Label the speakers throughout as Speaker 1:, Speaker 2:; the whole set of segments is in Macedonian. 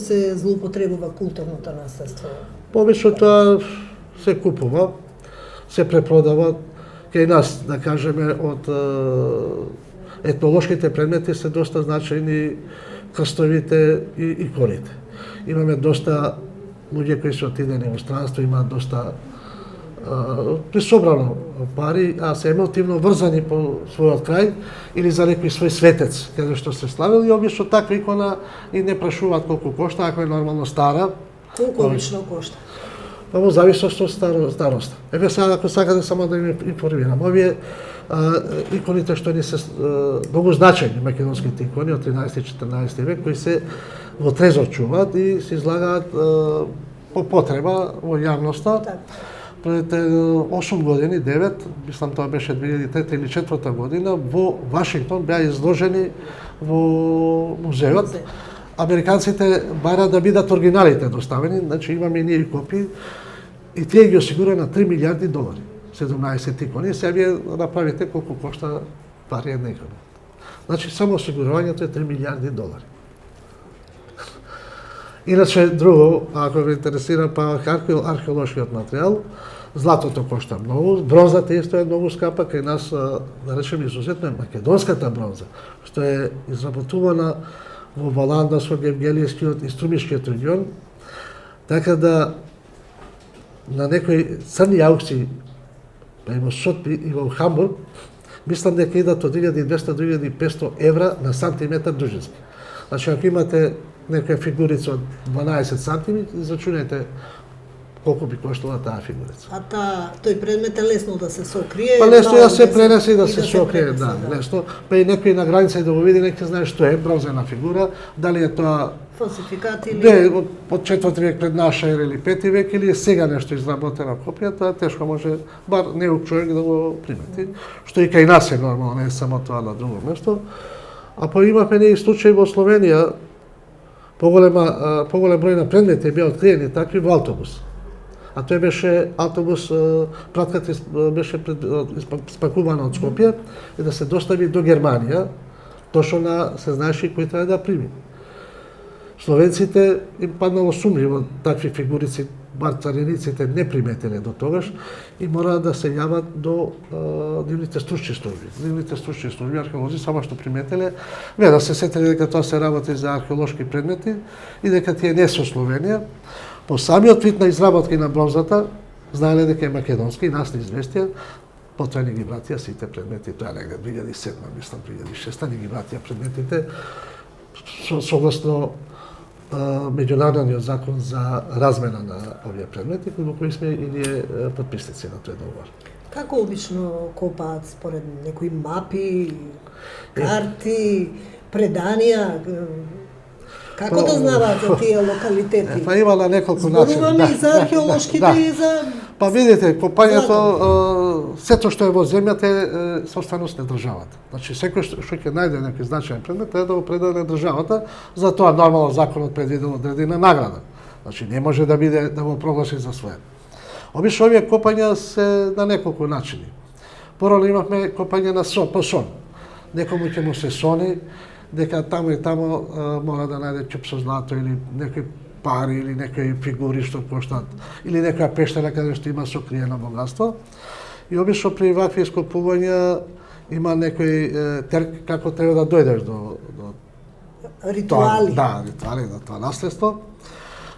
Speaker 1: се злоупотребува културното наследство?
Speaker 2: Обично тоа се купува, се препродава. Кај нас, да кажеме, од етнолошките предмети се доста значајни крстовите и иконите. Имаме доста луѓе кои се отидени во странство, имаат доста присобрано пари, а се емотивно врзани по својот крај или за некој свој светец, каде што се славил, и обично таква икона и не прашуваат колку кошта, ако е нормално стара.
Speaker 1: Колку обично кошта?
Speaker 2: Па во зависност од староста. Еве сега ако сакате само да ви информирам, овие иконите што ни се многу значајни, македонските икони од 13-14 век, кои се во трезор чуваат и се излагаат по потреба во јавноста. Пред 8 години, 9, мислам тоа беше 2003 или 2004 година, во Вашингтон беа изложени во музеот. Американците бараат да бидат оригиналите доставени, значи имаме и ние копии, и тие ги осигура на $3 милиарди, 17 икони, сега вие направите колку кошта пари една икона. Значи само осигурувањето е $3 милиарди. Иначе друго, ако ви интересира па археолошкиот материјал, златото кошта многу, бронзата исто е многу скапа, кај нас, да речем, изузетно е македонската бронза, што е изработувана во Валандаско, Гевгелијскиот и Струмишкиот регион, така да на некои црни аукции, па и во Сотби и во Хамбург, мислам дека идат од 1200 до 1500 евра на сантиметар дужински. Значи, ако имате некоја фигурица од 12 сантими, израчунајте колку би коштала таа фигурица.
Speaker 1: А тој предмет е лесно да се сокрие?
Speaker 2: Па лесно да се пренесе и да се сокрие, да, лесно. Па и некој на граница да го види, нека знае што е бронзена фигура, дали е тоа
Speaker 1: фалсификат или
Speaker 2: не, од 4 век пред наша ера или 5 век, или е сега нешто изработена копијата, тешко може бар неук човек да го примети, што и кај нас е нормално, не е само тоа на друго место. А па имавме и случаи во Словенија, поголем број на предмети беа откриени такви во автобус. А тој беше автобус, пратката беше спакувана од Скопје и да се достави до Германија, точно се знаеше кој треба да прими. Словенците им паднало сумњиво такви фигурици, бар цариниците не приметеле до тогаш и мора да се јават до нивните стручни служби. Нивните стручни служби, археолози, само што приметеле, не да се сетеле дека тоа се работи за археолошки предмети и дека тие не со Словенија. По самиот вид на изработки на бронзата, знаеле дека е македонски и нас не известија, потоа ни ги вратија сите предмети, тоа негде 2007, мислам 2006, ни ги вратија предметите согласно меѓународниот закон за размена на овие предмети, во кои сме и ние подписници на тој договор.
Speaker 1: Како обично копаат според некои мапи, карти, преданија? Како дознаваат за тие локалитети?
Speaker 2: Па има на неколку начини.
Speaker 1: Зборуваме и за археолошките и за...
Speaker 2: Па видите, копањето, сето што е во земјата е собственост на државата. Значи, секој што ќе најде некој значаен предмет, треба да го предаде на државата, за тоа нормално законот предвидел одредена награда. Значи, не може да биде да го прогласи за свое. Обично овие копања се на неколку начини. Порано имавме копање на по сон. Некому ќе му се сони, дека таму и таму мора да најде чуп со злато или некои пари или некои фигури што коштат, или некоја пештера каде што има сокриено богатство. И обично при вакви ископувања има некој терк како треба да дојдеш до
Speaker 1: ритуали.
Speaker 2: Да, ритуали на тоа наследство.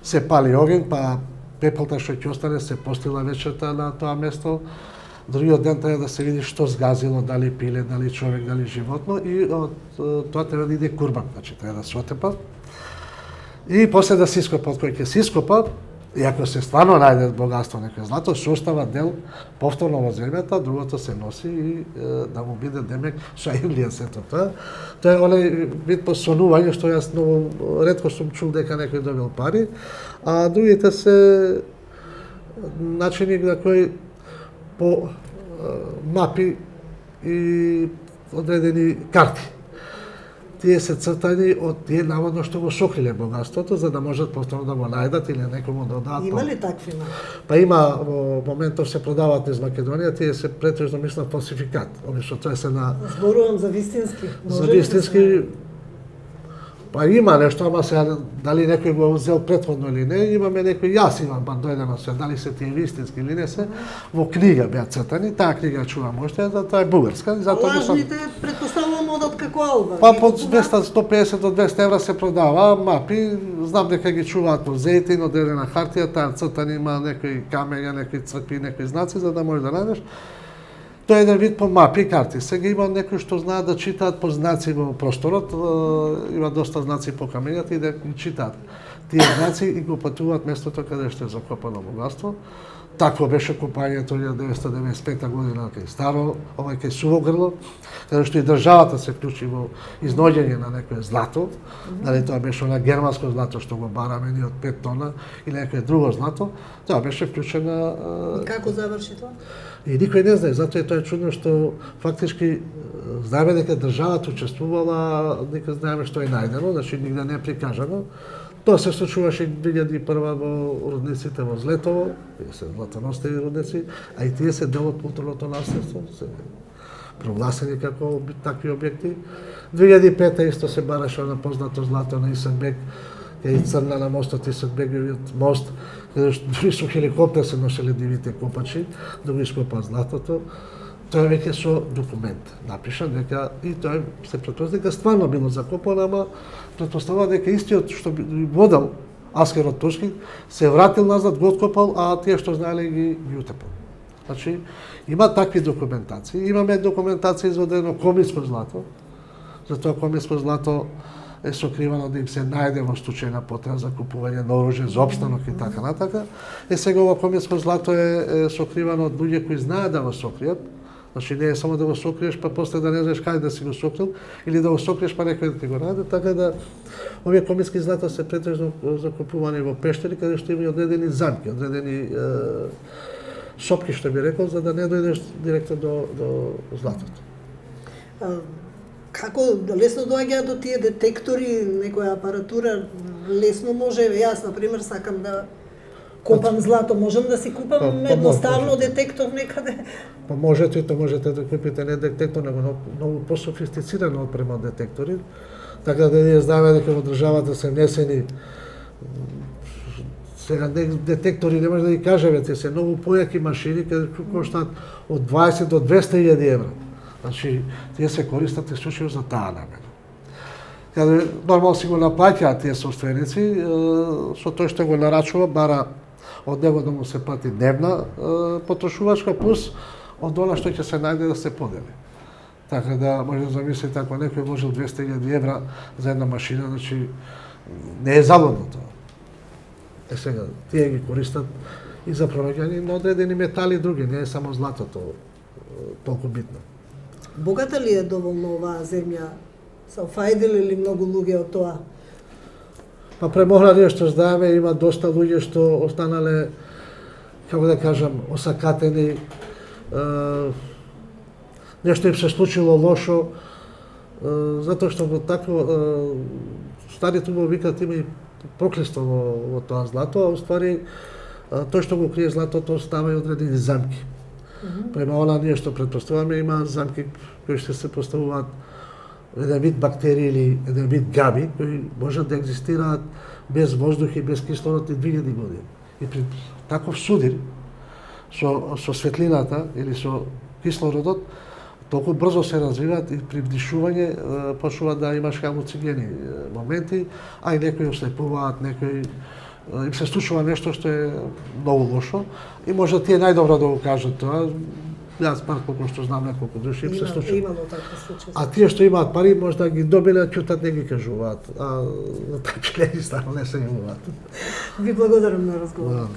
Speaker 2: Се пали оген, па пепелта што ќе остане се постила вечерта на тоа место. Другиот ден треба да се види што сгазило, дали пиле, дали човек, дали животно, и од тоа треба да иде курбан, значи треба да се отепа. И после да се ископа, кој ќе се ископа, и ако се стварно најде богатство некој злато, се остава дел повторно во земјата, другото се носи и да му биде демек шајлија сето тоа. Тоа е оној вид посонување што јас многу ретко сум чул дека некој добил пари, а другите се начини на кои по мапи и одредени карти. Тие се цртани од тие наводно што го сокриле богатството, за да можат повторно да го најдат или некому да дадат.
Speaker 1: Има ли такви мапи?
Speaker 2: Па има, во моментов се продаваат низ Македонија, тие се претежно мислам фалсификат. Обично тоа се на...
Speaker 1: Зборувам за вистински.
Speaker 2: За вистински... Па има нешто, ама сега дали некој го взел претходно или не, имаме некој, јас имам дојдено се, дали се тие вистински или не се, во книга беа цртани, таа книга чувам уште, тоа е бугарска, и затоа
Speaker 1: Лажните претпоставувам одат како алба.
Speaker 2: Па под 150 до 200 евра се продава мапи, знам дека ги чуваат во зејтин, одредена хартија, таа цртани има некои камења, некои цркви, некои знаци за да можеш да најдеш. Тоа е еден вид по мапи и карти. Сега има некои што знаат да читаат по знаци во просторот, има доста знаци по камењата и да ги читаат. Тие знаци и го патуваат местото каде што е закопано богатство. Такво беше копањето 1995 година кај Старо, овај кај Суво грло, каде што и државата се вклучи во изноѓање на некое злато, дали тоа беше на германско злато што го бараме ние од 5 тона или некое друго злато, тоа беше вклучено.
Speaker 1: И како заврши тоа?
Speaker 2: И никој не знае, затоа е тоа чудно што фактички знаеме дека државата учествувала, никој знаеме што е најдено, значи нигде не е прикажано. Тоа се случуваше 2001 во рудниците во Злетово, тие се златоносни рудници, а и тие се дел од културното наследство, се прогласени како такви објекти. 2005 исто се бараше на познато злато на Исенбек, кај Црна на мостот Исенбеговиот мост, каде што дури со хеликоптер се носели дивите копачи, да го ископаат златото. Тоа веќе со документ напишан дека и тоа се претпоставува дека стварно било закопано, ама претпоставува дека истиот што би водел Аскерот Турски се вратил назад, го откопал, а тие што знаеле ги утепал. Значи има такви документации. Имаме документација изведено комиско злато. Затоа комиско злато е сокривано да им се најде во случај на потреба за купување на оружје за опстанок и така натака. Сега ова комиско злато е сокривано од луѓе кои знаат да го сокријат. Значи не е само да го сокриеш, па после да не знаеш каде да си го сокрил, или да го сокриеш, па некој да ти го најде, така да овие комиски злата се претежно закупувани во пештери, каде што има одредени замки, одредени сопки, што би рекол, за да не дојдеш директно до златото.
Speaker 1: Како лесно доаѓаат до тие детектори, некоја апаратура, лесно може, јас, например, сакам да копам злато, можам да си купам едноставно детектор некаде?
Speaker 2: Па можете да купите не детектор, него многу пософистицирано опрема од детектори, така да ние знаеме дека во државата се внесени сега детектори, не може да ги кажеме, те се многу појаки машини, каде коштаат од 20 до 200.000 евра. Значи, тие се користат исклучиво за таа намена. Каде нормално си го наплаќаат тие собственици, со тој што го нарачува, бара од него да му се плати дневна потрошувачка, плюс од она што ќе се најде да се подели. Така да може да замислите, ако некој вложил 200.000 евра за една машина, значи не е залудно тоа. Сега, тие ги користат и за пронаѓање на одредени метали и други, не е само златото толку битно.
Speaker 1: Богата ли е доволно оваа земја? Се офајдили ли многу луѓе од тоа?
Speaker 2: Па премогна ние што знаеме, има доста луѓе што останале, како да кажам, осакатени, нешто им се случило лошо, затоа што во такво, старите го викаат, има и проклество во тоа злато, а уствари тој што го крие златото става и одредени замки. Према она ние што претпоставуваме, има замки кои што се поставуваат еден вид бактерии или еден вид габи, кои можат да екзистираат без воздух и без кислород и 2000 години. И при таков судир, со светлината или со кислородот, толку брзо се развиваат и при вдишување почнуваат да имаш халуцигени моменти, а и некои ослепуваат, некои им се случува нешто што е многу лошо и може тие најдобро да го кажат тоа. Јас пар колку што знам неколку души им се случува.
Speaker 1: Имало такви случаи.
Speaker 2: А тие што имаат пари може да ги добиле, ќутат не ги кажуваат. А такви не стану, не се имуваат.
Speaker 1: Ви благодарам на разговорот.